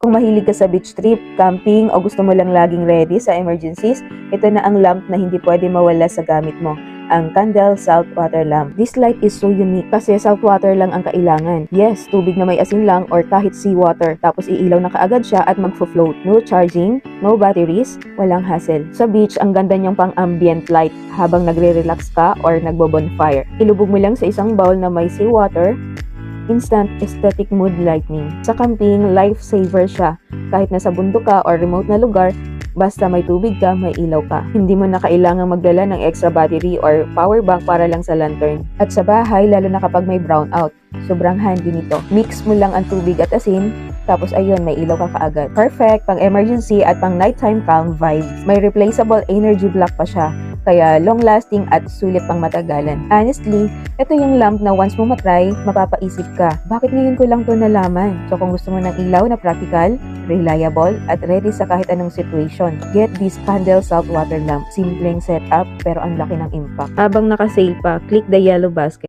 Kung mahilig ka sa beach trip, camping o gusto mo lang laging ready sa emergencies, ito na ang lamp na hindi pwede mawala sa gamit mo. Ang Candle Saltwater Lamp. This light is so unique kasi saltwater lang ang kailangan. Yes, tubig na may asin lang or kahit seawater. Tapos iilaw na kaagad siya at magfo-float. No charging, no batteries, walang hassle. Sa beach, ang ganda niyang pang ambient light habang nagre-relax ka or nagbo-bonfire. Ilubog mo lang sa isang bowl na may seawater, instant aesthetic mood lightning. Sa camping, lifesaver siya. Kahit nasa bundok ka or remote na lugar, basta may tubig ka, may ilaw ka. Hindi mo na kailangang magdala ng extra battery or power bank para lang sa lantern. At sa bahay, lalo na kapag may brownout, sobrang handy nito. Mix mo lang ang tubig at asin, tapos ayun, may ilaw ka kaagad. Perfect pang emergency at pang nighttime calm vibes. May replaceable energy block pa siya, kaya long-lasting at sulit pang matagalan. Honestly, ito yung lamp na once mo matry, mapapaisip ka, bakit ngayon ko lang to nalaman? So kung gusto mo ng ilaw na practical, reliable, at ready sa kahit anong situation, get this Candle Saltwater Lamp. Simpleng setup, pero ang laki ng impact. Habang naka-sale pa, click the yellow basket.